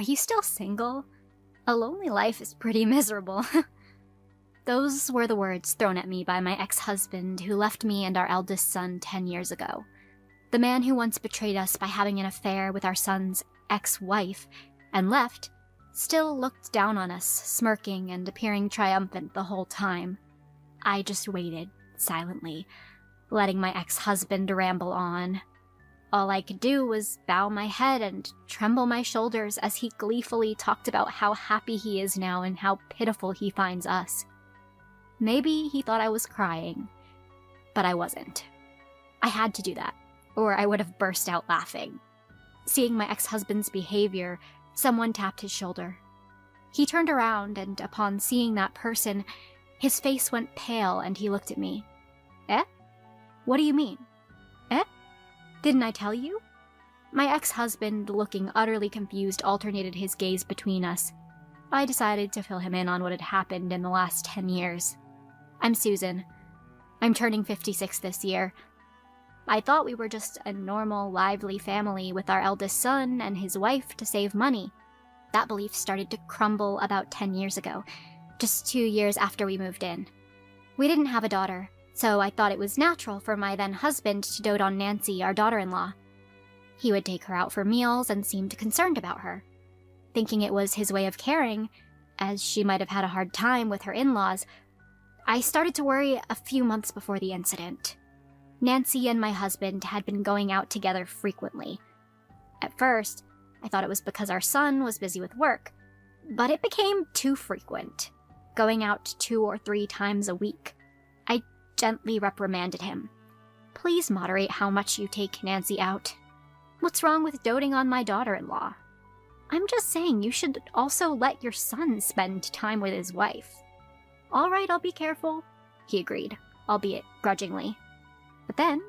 are you still single? A lonely life is pretty miserable." Those were the words thrown at me by my ex-husband who left me and our eldest son 10 years ago. The man who once betrayed us by having an affair with our son's ex-wife and left still looked down on us, smirking and appearing triumphant the whole time. I just waited, silently, letting my ex-husband ramble on. All I could do was bow my head and tremble my shoulders as he gleefully talked about how happy he is now and how pitiful he finds us. Maybe he thought I was crying, but I wasn't. I had to do that, or I would have burst out laughing. Seeing my ex-husband's behavior, someone tapped his shoulder. He turned around, and upon seeing that person, his face went pale and he looked at me. "Eh? What do you mean? Eh? Didn't I tell you?" My ex-husband, looking utterly confused, alternated his gaze between us. I decided to fill him in on what had happened in the last 10 years. "I'm Susan. I'm turning 56 this year. I thought we were just a normal, lively family with our eldest son and his wife to save money. That belief started to crumble about 10 years ago, just 2 years after we moved in. We didn't have a daughter, so I thought it was natural for my then-husband to dote on Nancy, our daughter-in-law. He would take her out for meals and seemed concerned about her. Thinking it was his way of caring, as she might have had a hard time with her in-laws, I started to worry a few months before the incident. Nancy and my husband had been going out together frequently. At first, I thought it was because our son was busy with work, but it became too frequent, going out 2 or 3 times a week. I gently reprimanded him. "Please moderate how much you take Nancy out. What's wrong with doting on my daughter-in-law? I'm just saying you should also let your son spend time with his wife." "All right, I'll be careful," he agreed, albeit grudgingly. But then,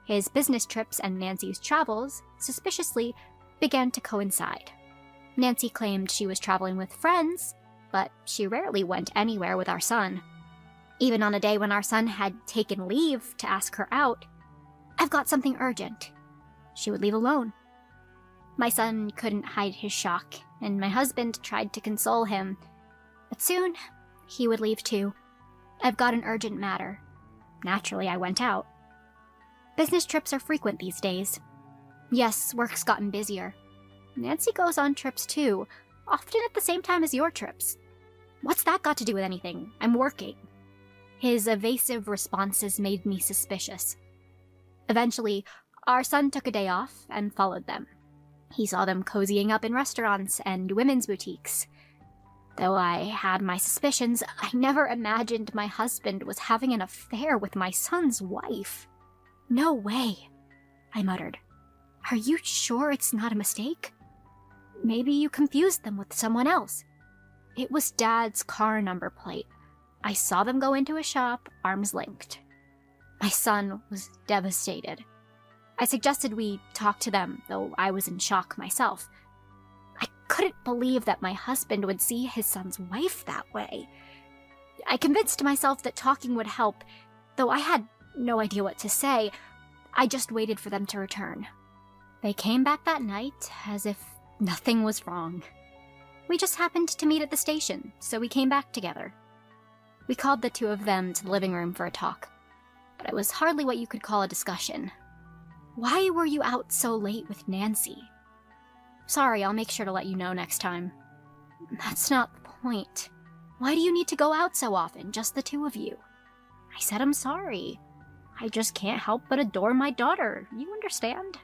his business trips and Nancy's travels, suspiciously, began to coincide. Nancy claimed she was traveling with friends, but she rarely went anywhere with our son. Even on a day when our son had taken leave to ask her out, "I've got something urgent," she would leave alone. My son couldn't hide his shock, and my husband tried to console him, but soon he would leave too. "I've got an urgent matter." Naturally, I went out. Business trips are frequent these days. Yes, work's gotten busier. Nancy goes on trips too, often at the same time as your trips. "What's that got to do with anything? I'm working." His evasive responses made me suspicious. Eventually, our son took a day off and followed them. He saw them cozying up in restaurants and women's boutiques. Though I had my suspicions, I never imagined my husband was having an affair with my son's wife. "No way," I muttered. "Are you sure it's not a mistake? Maybe you confused them with someone else." It was Dad's car number plate. I saw them go into a shop, arms linked. My son was devastated. I suggested we talk to them, though I was in shock myself. I couldn't believe that my husband would see his son's wife that way. I convinced myself that talking would help, though I had no idea what to say. I just waited for them to return. They came back that night as if nothing was wrong. We just happened to meet at the station, so we came back together. We called the two of them to the living room for a talk, but it was hardly what you could call a discussion. "Why were you out so late with Nancy?" "Sorry, I'll make sure to let you know next time." "That's not the point. Why do you need to go out so often, just the two of you?" I said I'm sorry. I just can't help but adore my daughter, you understand?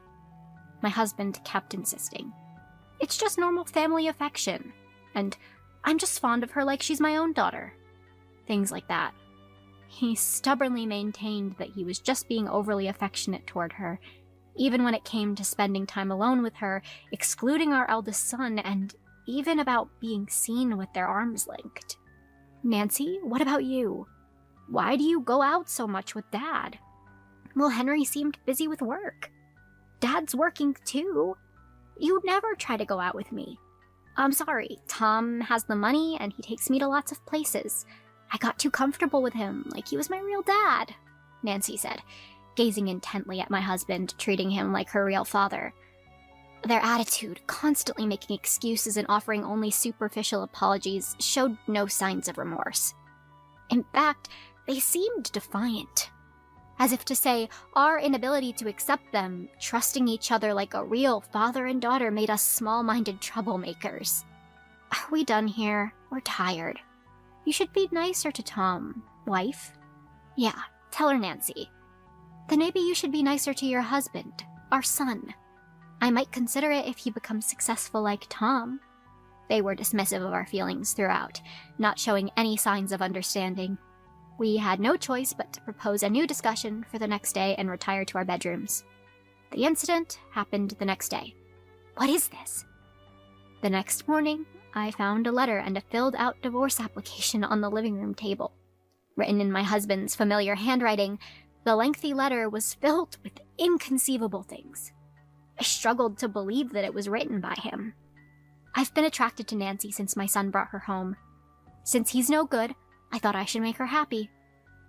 My husband kept insisting. "It's just normal family affection, and I'm just fond of her like she's my own daughter." Things like that. He stubbornly maintained that he was just being overly affectionate toward her, even when it came to spending time alone with her, excluding our eldest son, and even about being seen with their arms linked. "Nancy, what about you? Why do you go out so much with Dad?" "Well, Henry seemed busy with work." "Dad's working too. You never try to go out with me." "I'm sorry, Tom has the money and he takes me to lots of places. I got too comfortable with him, like he was my real dad," Nancy said, gazing intently at my husband, treating him like her real father. Their attitude, constantly making excuses and offering only superficial apologies, showed no signs of remorse. In fact, they seemed defiant. As if to say, our inability to accept them, trusting each other like a real father and daughter, made us small-minded troublemakers. Are we done here? We're tired. You should be nicer to Tom, wife. Yeah, tell her, Nancy. Then maybe you should be nicer to your husband, our son. I might consider it if he becomes successful like Tom. They were dismissive of our feelings throughout, not showing any signs of understanding. We had no choice but to propose a new discussion for the next day and retire to our bedrooms. The incident happened the next day. What is this? The next morning, I found a letter and a filled-out divorce application on the living room table. Written in my husband's familiar handwriting, the lengthy letter was filled with inconceivable things. I struggled to believe that it was written by him. I've been attracted to Nancy since my son brought her home. Since he's no good, I thought I should make her happy.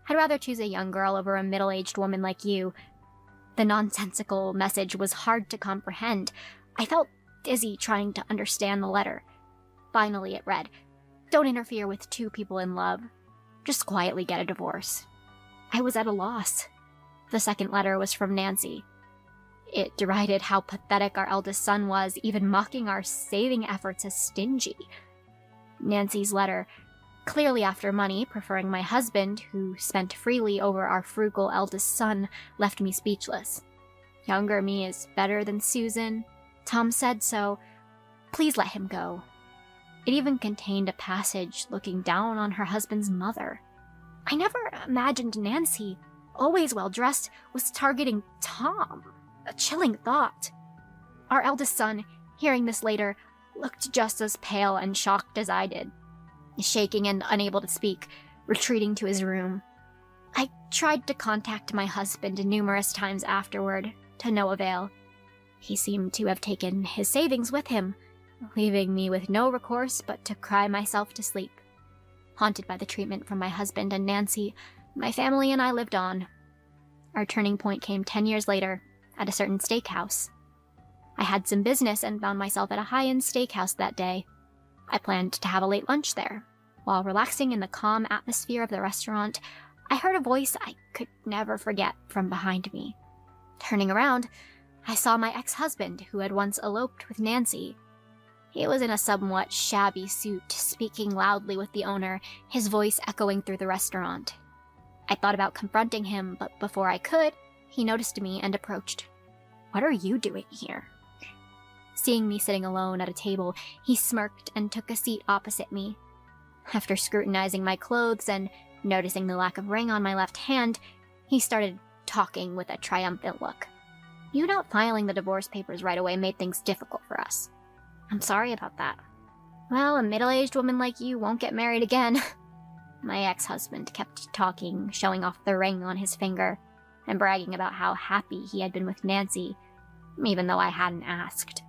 I'd rather choose a young girl over a middle-aged woman like you. The nonsensical message was hard to comprehend. I felt dizzy trying to understand the letter. Finally, it read, "Don't interfere with two people in love. Just quietly get a divorce." I was at a loss. The second letter was from Nancy. It derided how pathetic our eldest son was, even mocking our saving efforts as stingy. Nancy's letter, clearly after money, preferring my husband, who spent freely over our frugal eldest son, left me speechless. Younger me is better than Susan. Tom said so. Please let him go. It even contained a passage looking down on her husband's mother. I never imagined Nancy, always well-dressed, was targeting Tom. A chilling thought. Our eldest son, hearing this later, looked just as pale and shocked as I did. Shaking and unable to speak, retreating to his room. I tried to contact my husband numerous times afterward, to no avail. He seemed to have taken his savings with him, leaving me with no recourse but to cry myself to sleep. Haunted by the treatment from my husband and Nancy, my family and I lived on. Our turning point came 10 years later, at a certain steakhouse. I had some business and found myself at a high-end steakhouse that day. I planned to have a late lunch there. While relaxing in the calm atmosphere of the restaurant, I heard a voice I could never forget from behind me. Turning around, I saw my ex-husband, who had once eloped with Nancy. He was in a somewhat shabby suit, speaking loudly with the owner, his voice echoing through the restaurant. I thought about confronting him, but before I could, he noticed me and approached. "What are you doing here?" Seeing me sitting alone at a table, he smirked and took a seat opposite me. After scrutinizing my clothes and noticing the lack of ring on my left hand, he started talking with a triumphant look. "You not filing the divorce papers right away made things difficult for us. I'm sorry about that." "Well, a middle-aged woman like you won't get married again." My ex-husband kept talking, showing off the ring on his finger, and bragging about how happy he had been with Nancy, even though I hadn't asked.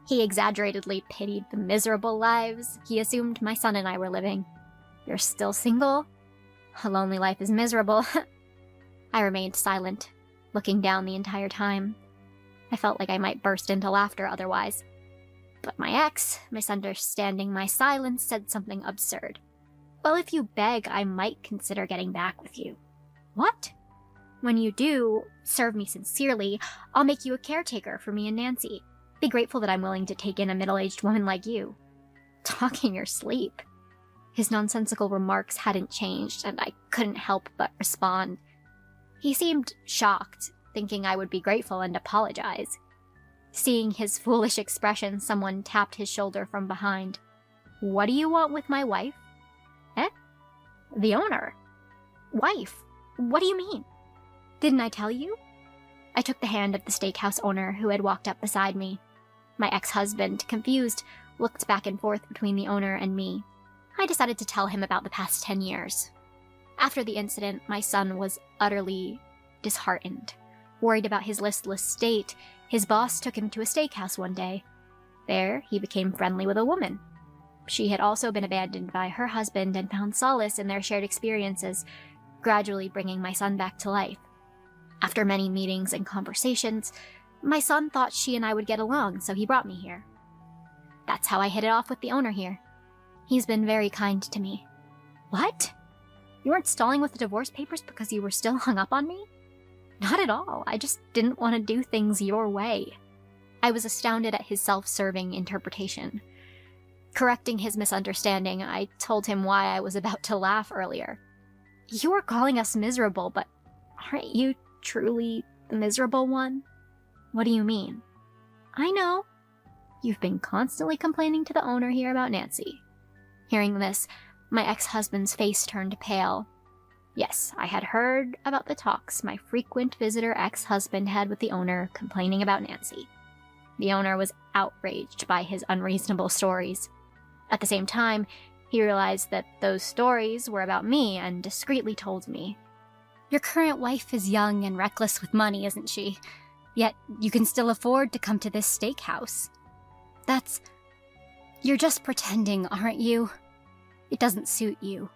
He exaggeratedly pitied the miserable lives he assumed my son and I were living. "You're still single? A lonely life is miserable." I remained silent, looking down the entire time. I felt like I might burst into laughter otherwise. But my ex, misunderstanding my silence, said something absurd. "Well, if you beg, I might consider getting back with you." "What?" "When you do, serve me sincerely, I'll make you a caretaker for me and Nancy. Be grateful that I'm willing to take in a middle-aged woman like you." Talk in your sleep. His nonsensical remarks hadn't changed, and I couldn't help but respond. He seemed shocked, thinking I would be grateful and apologize. Seeing his foolish expression, someone tapped his shoulder from behind. "What do you want with my wife?" "Eh? The owner." "Wife? What do you mean?" "Didn't I tell you?" I took the hand of the steakhouse owner who had walked up beside me. My ex-husband, confused, looked back and forth between the owner and me. I decided to tell him about the past 10 years. After the incident, my son was utterly disheartened. Worried about his listless state, his boss took him to a steakhouse one day. There, he became friendly with a woman. She had also been abandoned by her husband and found solace in their shared experiences, gradually bringing my son back to life. After many meetings and conversations, My son thought she and I would get along, so he brought me here. That's how I hit it off with the owner here. He's been very kind to me. What? You weren't stalling with the divorce papers because you were still hung up on me? Not at all. I just didn't want to do things your way. I was astounded at his self-serving interpretation. Correcting his misunderstanding, I told him why I was about to laugh earlier. You were calling us miserable, but aren't you truly the miserable one? What do you mean? I know. You've been constantly complaining to the owner here about Nancy. Hearing this, my ex-husband's face turned pale. Yes, I had heard about the talks my frequent visitor ex-husband had with the owner complaining about Nancy. The owner was outraged by his unreasonable stories. At the same time, he realized that those stories were about me and discreetly told me, "Your current wife is young and reckless with money, isn't she? Yet you can still afford to come to this steakhouse. You're just pretending, aren't you? It doesn't suit you."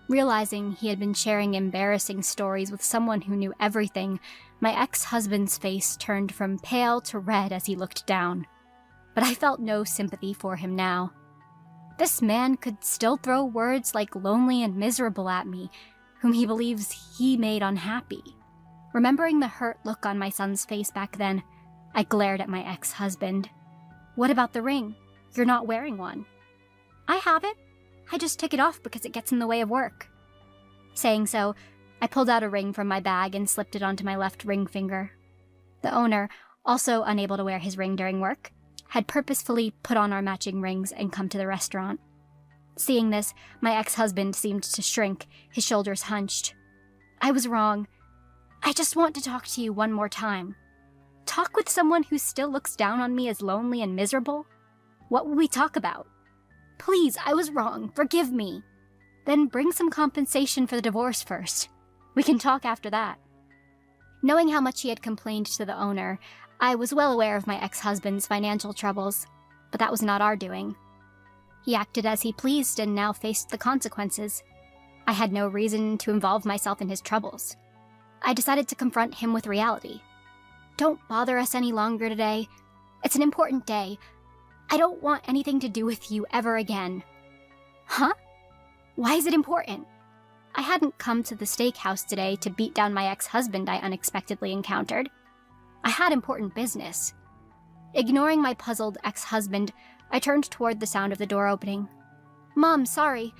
Realizing he had been sharing embarrassing stories with someone who knew everything, my ex-husband's face turned from pale to red as he looked down. But I felt no sympathy for him now. This man could still throw words like lonely and miserable at me, whom he believes he made unhappy. Remembering the hurt look on my son's face back then, I glared at my ex-husband. "What about the ring? You're not wearing one." "I have it. I just took it off because it gets in the way of work." Saying so, I pulled out a ring from my bag and slipped it onto my left ring finger. The owner, also unable to wear his ring during work, had purposefully put on our matching rings and come to the restaurant. Seeing this, my ex-husband seemed to shrink, his shoulders hunched. "I was wrong. I just want to talk to you one more time." "Talk with someone who still looks down on me as lonely and miserable? What will we talk about?" "Please, I was wrong. Forgive me." "Then bring some compensation for the divorce first. We can talk after that." Knowing how much he had complained to the owner, I was well aware of my ex-husband's financial troubles, but that was not our doing. He acted as he pleased and now faced the consequences. I had no reason to involve myself in his troubles. I decided to confront him with reality. "Don't bother us any longer today. It's an important day. I don't want anything to do with you ever again." "Huh? Why is it important?" I hadn't come to the steakhouse today to beat down my ex-husband I unexpectedly encountered. I had important business. Ignoring my puzzled ex-husband, I turned toward the sound of the door opening. "Mom, sorry.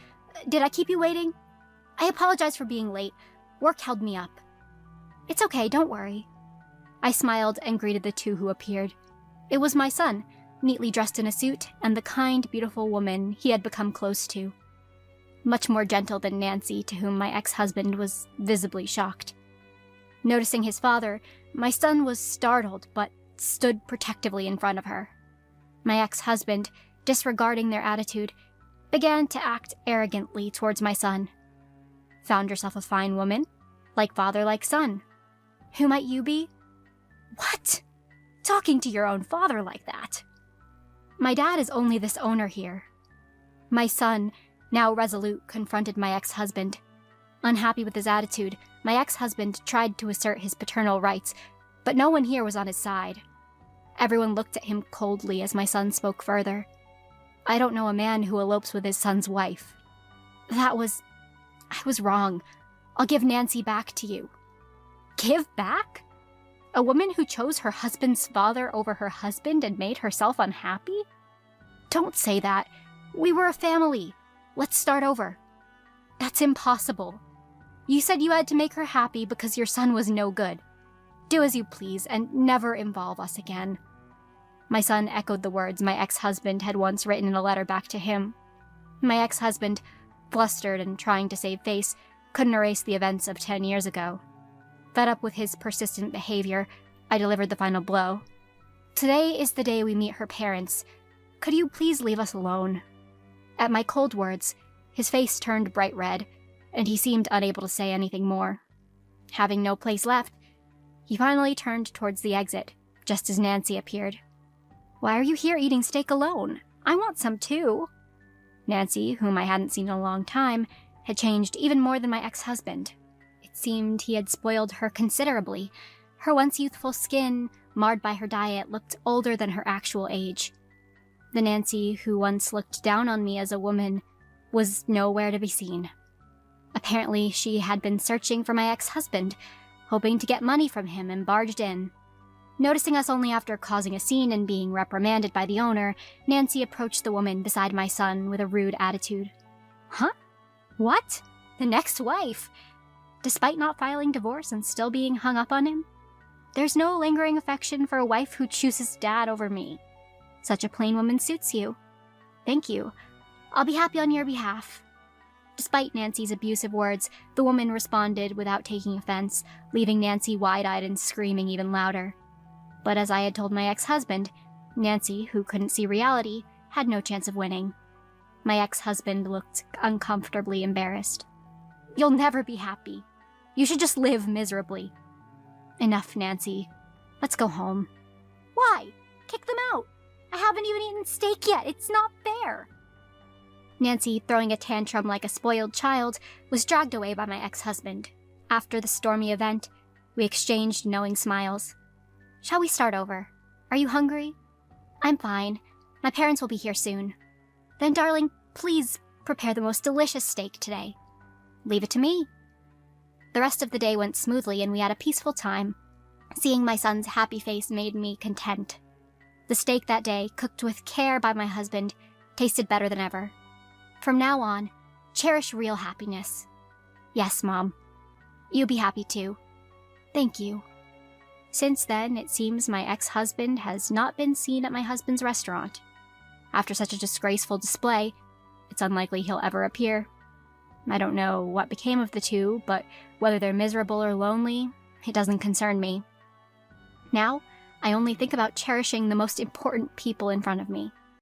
Did I keep you waiting? I apologize for being late. Work held me up." "It's okay, don't worry." I smiled and greeted the two who appeared. It was my son, neatly dressed in a suit, and the kind, beautiful woman he had become close to. Much more gentle than Nancy, to whom my ex-husband was visibly shocked. Noticing his father, my son was startled, but stood protectively in front of her. My ex-husband, disregarding their attitude, began to act arrogantly towards my son. "Found yourself a fine woman? Like father, like son. Who might you be?" "What? Talking to your own father like that?" "My dad is only this owner here." My son, now resolute, confronted my ex-husband. Unhappy with his attitude, my ex-husband tried to assert his paternal rights, but no one here was on his side. Everyone looked at him coldly as my son spoke further. "I don't know a man who elopes with his son's wife." I was wrong. I'll give Nancy back to you." "Give back? A woman who chose her husband's father over her husband and made herself unhappy? Don't say that. We were a family. Let's start over." "That's impossible. You said you had to make her happy because your son was no good. Do as you please and never involve us again." My son echoed the words my ex-husband had once written in a letter back to him. My ex-husband, flustered and trying to save face, couldn't erase the events of 10 years ago. Fed up with his persistent behavior, I delivered the final blow. "Today is the day we meet her parents. Could you please leave us alone?" At my cold words, his face turned bright red, and he seemed unable to say anything more. Having no place left, he finally turned towards the exit, just as Nancy appeared. "Why are you here eating steak alone? I want some too." Nancy, whom I hadn't seen in a long time, had changed even more than my ex-husband. It seemed he had spoiled her considerably. Her once youthful skin marred by her diet, looked older than her actual age. The Nancy who once looked down on me as a woman was nowhere to be seen. Apparently, she had been searching for my ex-husband, hoping to get money from him, and barged in. Noticing us only after causing a scene and being reprimanded by the owner, Nancy approached the woman beside my son with a rude attitude. Huh? What? The next wife? Despite not filing divorce and still being hung up on him? There's no lingering affection for a wife who chooses dad over me. Such a plain woman suits you. Thank you. I'll be happy on your behalf. Despite Nancy's abusive words, the woman responded without taking offense, leaving Nancy wide-eyed and screaming even louder. But as I had told my ex-husband, Nancy, who couldn't see reality, had no chance of winning. My ex-husband looked uncomfortably embarrassed. You'll never be happy. You should just live miserably. Enough, Nancy. Let's go home. Why? Kick them out. I haven't even eaten steak yet. It's not fair. Nancy, throwing a tantrum like a spoiled child, was dragged away by my ex-husband. After the stormy event, we exchanged knowing smiles. Shall we start over? Are you hungry? I'm fine. My parents will be here soon. Then, darling, please prepare the most delicious steak today. Leave it to me. The rest of the day went smoothly and we had a peaceful time. Seeing my son's happy face made me content. The steak that day, cooked with care by my husband, tasted better than ever. From now on, cherish real happiness. Yes, Mom. You'll be happy too. Thank you. Since then, it seems my ex-husband has not been seen at my husband's restaurant. After such a disgraceful display, it's unlikely he'll ever appear. I don't know what became of the two, but whether they're miserable or lonely, it doesn't concern me. Now, I only think about cherishing the most important people in front of me.